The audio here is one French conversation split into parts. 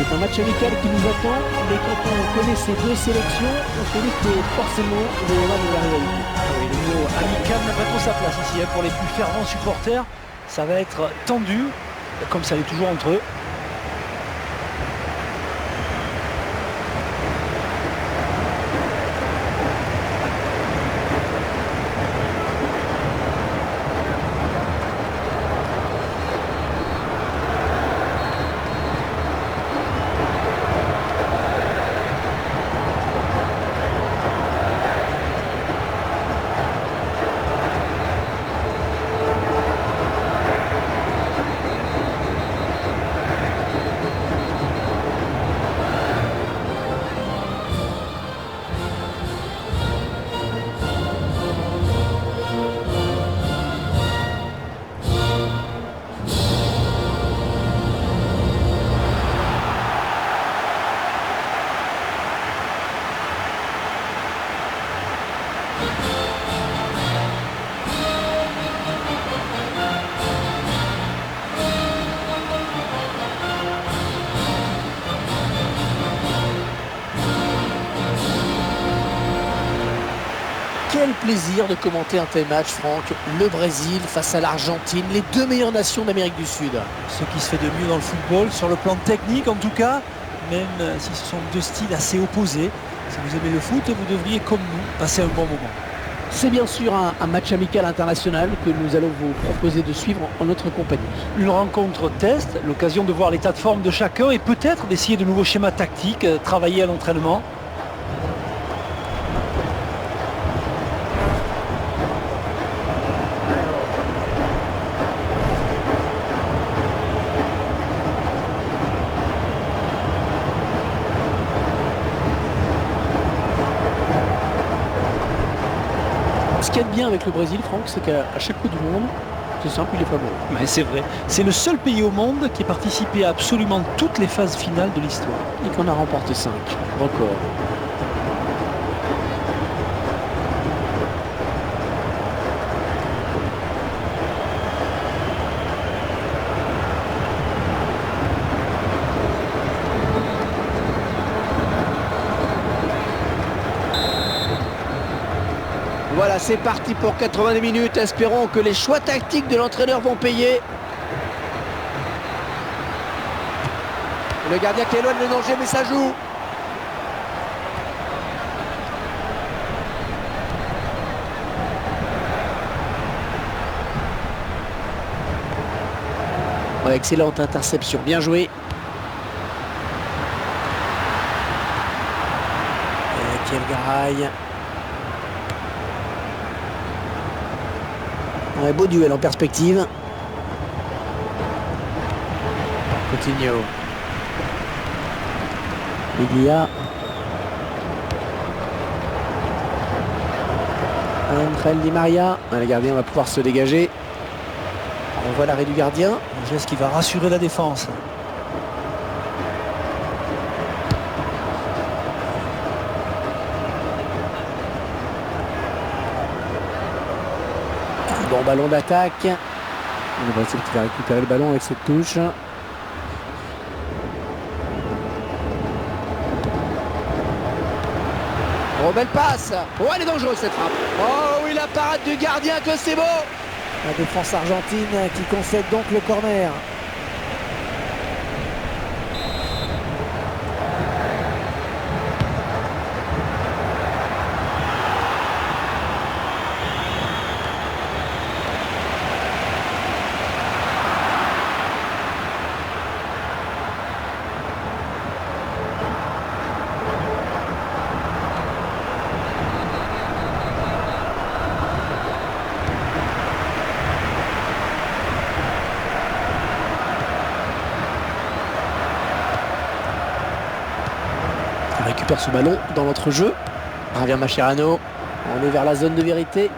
C'est un match amical qui nous attend, mais quand on connaît ces deux sélections, on se dit que forcément il y aura de la rivalité. Oui, le mot amical n'a pas trop sa place ici. Pour les plus fervents supporters, ça va être tendu, comme ça l'est toujours entre eux. Quel plaisir de commenter un tel match, Franck. Le Brésil face à l'Argentine, les deux meilleures nations d'Amérique du Sud. Ce qui se fait de mieux dans le football, sur le plan technique en tout cas, même si ce sont deux styles assez opposés. Si vous aimez le foot, vous devriez, comme nous, passer un bon moment. C'est bien sûr un match amical international que nous allons vous proposer de suivre en notre compagnie. Une rencontre test, l'occasion de voir l'état de forme de chacun et peut-être d'essayer de nouveaux schémas tactiques, travailler à l'entraînement. Ce qu'il y a de bien avec le Brésil, Franck, c'est qu'à chaque coup du monde, c'est simple, il est favori. Mais c'est vrai, c'est le seul pays au monde qui a participé à absolument toutes les phases finales de l'histoire. Et qu'on a remporté 5 record. Voilà, c'est parti pour 90 minutes. Espérons que les choix tactiques de l'entraîneur vont payer. Le gardien qui éloigne le danger, mais ça joue. Ouais, excellente interception, bien joué. Quel Garay. Ouais, beau duel en perspective. Coutinho. Biglia. Angel Di Maria. Le gardien va pouvoir se dégager. On voit l'arrêt du gardien. Un geste qui va rassurer la défense. Bon ballon d'attaque. Le Brésil qui va récupérer le ballon avec cette touche. Oh, belle passe. Oh, elle est dangereuse cette frappe. Oh oui, la parade du gardien, que c'est beau. La défense argentine qui concède donc le corner. On récupère ce ballon dans notre jeu. Revient Mascherano. On est vers la zone de vérité.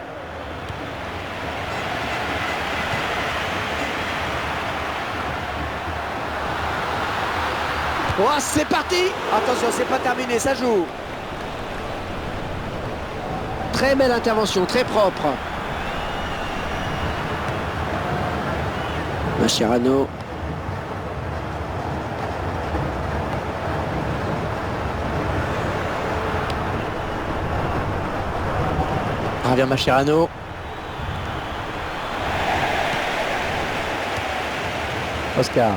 Oh, c'est parti. Attention, c'est pas terminé, ça joue. Très belle intervention, très propre. Mascherano. Revient Mascherano. Oscar.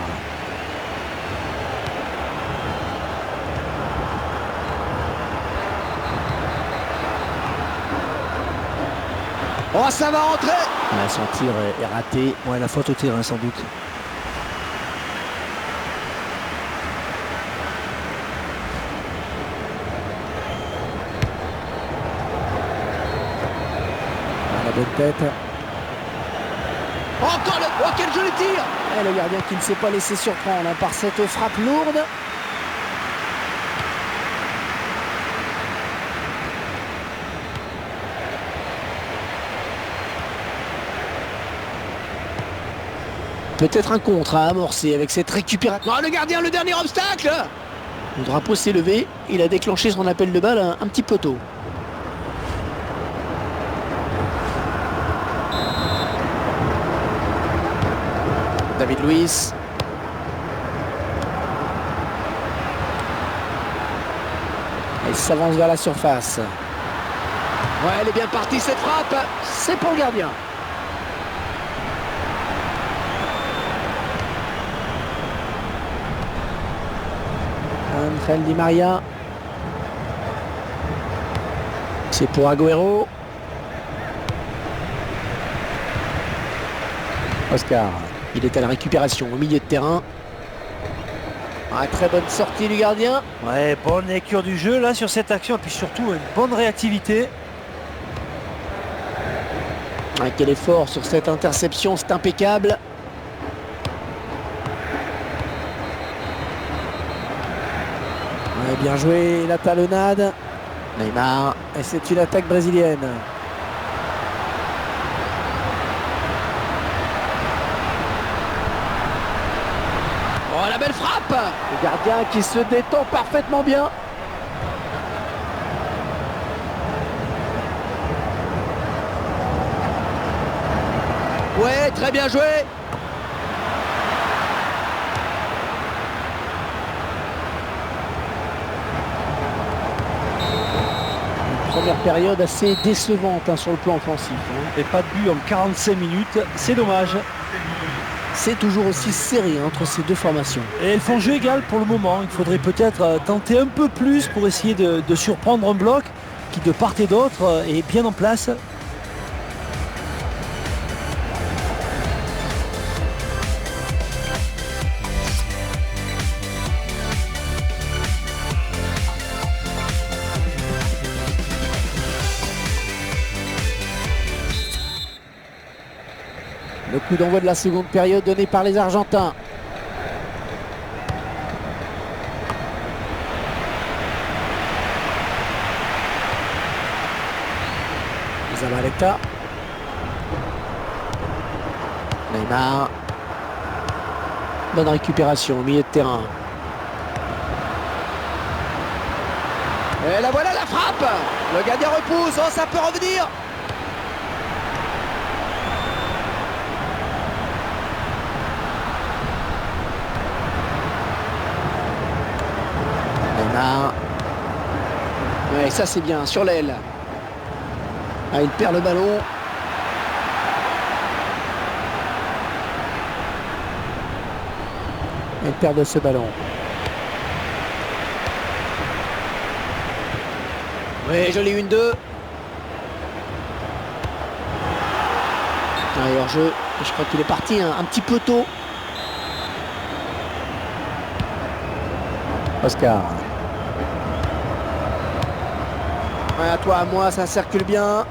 Oh, ça va rentrer. Son tir est raté. Ouais, la faute au terrain sans doute. La bonne tête. Encore le... Oh, quel joli tir. Et le gardien qui ne s'est pas laissé surprendre par cette frappe lourde. Peut-être un contre à amorcer avec cette récupération. Oh, le gardien, le dernier obstacle. Le drapeau s'est levé. Il a déclenché son appel de balle un petit peu tôt. David Luiz. Il s'avance vers la surface. Ouais, elle est bien partie cette frappe. C'est pour le gardien. Angel Di Maria. C'est pour Agüero. Oscar. Il est à la récupération au milieu de terrain. Très bonne sortie du gardien. Ouais, bonne lecture du jeu là sur cette action et puis surtout une bonne réactivité. Quel effort sur cette interception, c'est impeccable. Bien joué, la talonnade. Neymar. Et c'est une attaque brésilienne. Oh, la belle frappe. Le gardien qui se détend parfaitement bien. Ouais, très bien joué. Première période assez décevante sur le plan offensif. Et pas de but en 45 minutes, c'est dommage. C'est toujours aussi serré entre ces deux formations. Et elles font jeu égal pour le moment. Il faudrait peut-être tenter un peu plus pour essayer de surprendre un bloc qui de part et d'autre est bien en place. Le coup d'envoi de la seconde période donné par les Argentins. Zabaleta. Neymar. Bonne récupération au milieu de terrain. Et la voilà la frappe. Le gardien repousse. Oh, ça peut revenir. Ouais, ça c'est bien, sur l'aile. Il perd le ballon. Il perd de ce ballon. Oui, joli 1-2. Hors jeu, je crois qu'il est parti un petit peu tôt. Oscar. Ouais, à toi, à moi, ça circule bien.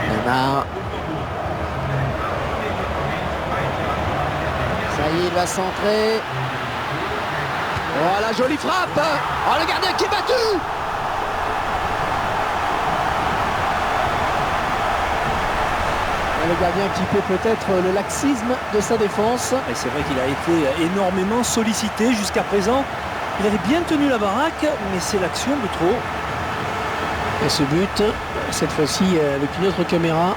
Neymar. Ça y est, il va centrer. Oh, la jolie frappe. Oh, le gardien qui est battu. Le gardien qui peut peut-être le laxisme de sa défense. Et c'est vrai qu'il a été énormément sollicité jusqu'à présent. Il avait bien tenu la baraque, mais c'est l'action de trop. Et ce but, cette fois-ci avec une autre caméra.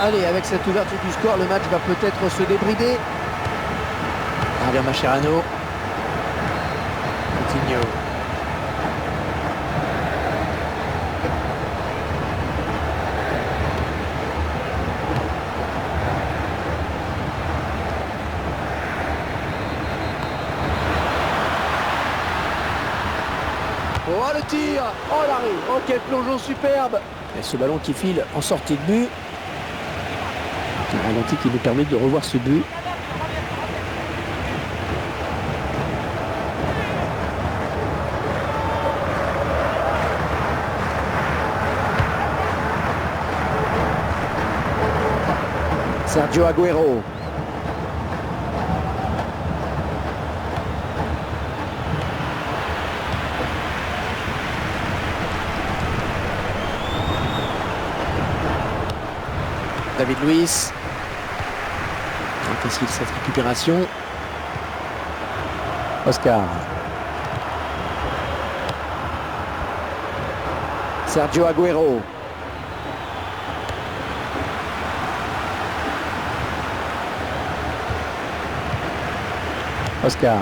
Allez, avec cette ouverture du score, le match va peut-être se débrider. Revient Mascherano. Coutinho. Oh le tir. Oh l'arrêt. Oh quel plongeon superbe. Et ce ballon qui file en sortie de but. Un ralenti qui nous permet de revoir ce but. Sergio Agüero. David Luiz. Difficile cette récupération. Oscar. Sergio Agüero. Oscar.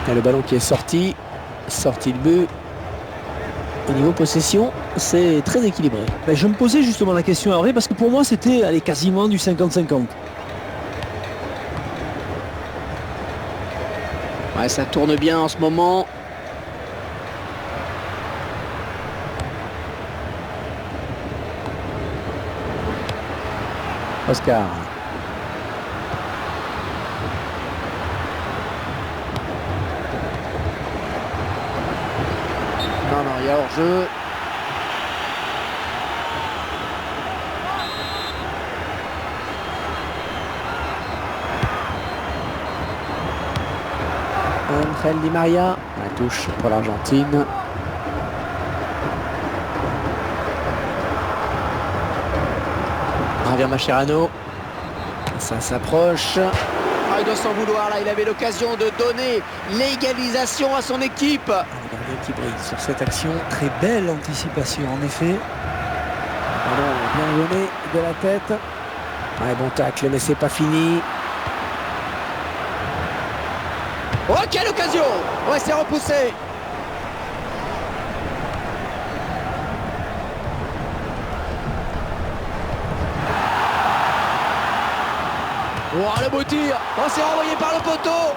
Et le ballon qui est sorti de but. Au niveau possession, c'est très équilibré. Ben, je me posais justement la question après parce que pour moi c'était quasiment du 50-50. Ouais, ça tourne bien en ce moment. Oscar. Non, il y a hors-jeu. Angel Di Maria. La touche pour l'Argentine. Javier Mascherano. Ça s'approche. Ah, il doit s'en vouloir là, il avait l'occasion de donner l'égalisation à son équipe. Le gardien qui brille sur cette action, très belle anticipation en effet. Ballon bien donné de la tête. Ouais, bon tacle, mais c'est pas fini. Oh, quelle occasion! Ouais, c'est repoussé. Oh, le beau tir! Oh, c'est renvoyé par le poteau!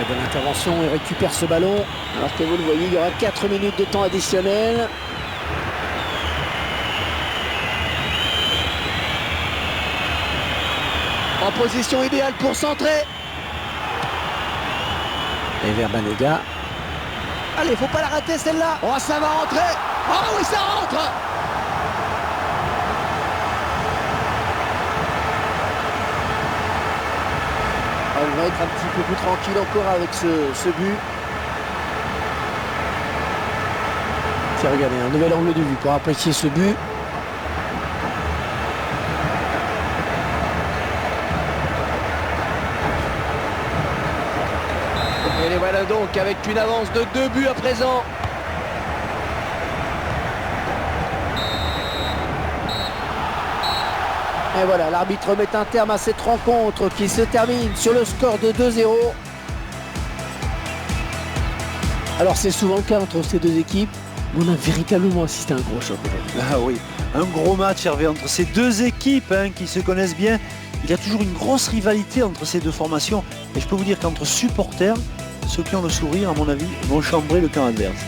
De l'intervention et récupère ce ballon alors que vous le voyez, il y aura 4 minutes de temps additionnel. En position idéale pour centrer. Et vers Banega. Allez, faut pas la rater celle-là. Oh, ça va rentrer. Oh oui, ça rentre. Il va être un petit peu plus tranquille encore avec ce but. Tiens, regardez, un nouvel angle de vue pour apprécier ce but. Et les voilà donc avec une avance de 2 buts à présent. Et voilà, l'arbitre met un terme à cette rencontre qui se termine sur le score de 2-0. Alors c'est souvent le cas entre ces deux équipes. On a véritablement assisté à un gros choc aujourd'hui. Ah oui, un gros match Hervé entre ces deux équipes qui se connaissent bien. Il y a toujours une grosse rivalité entre ces deux formations. Et je peux vous dire qu'entre supporters, ceux qui ont le sourire, à mon avis, vont chambrer le camp adverse.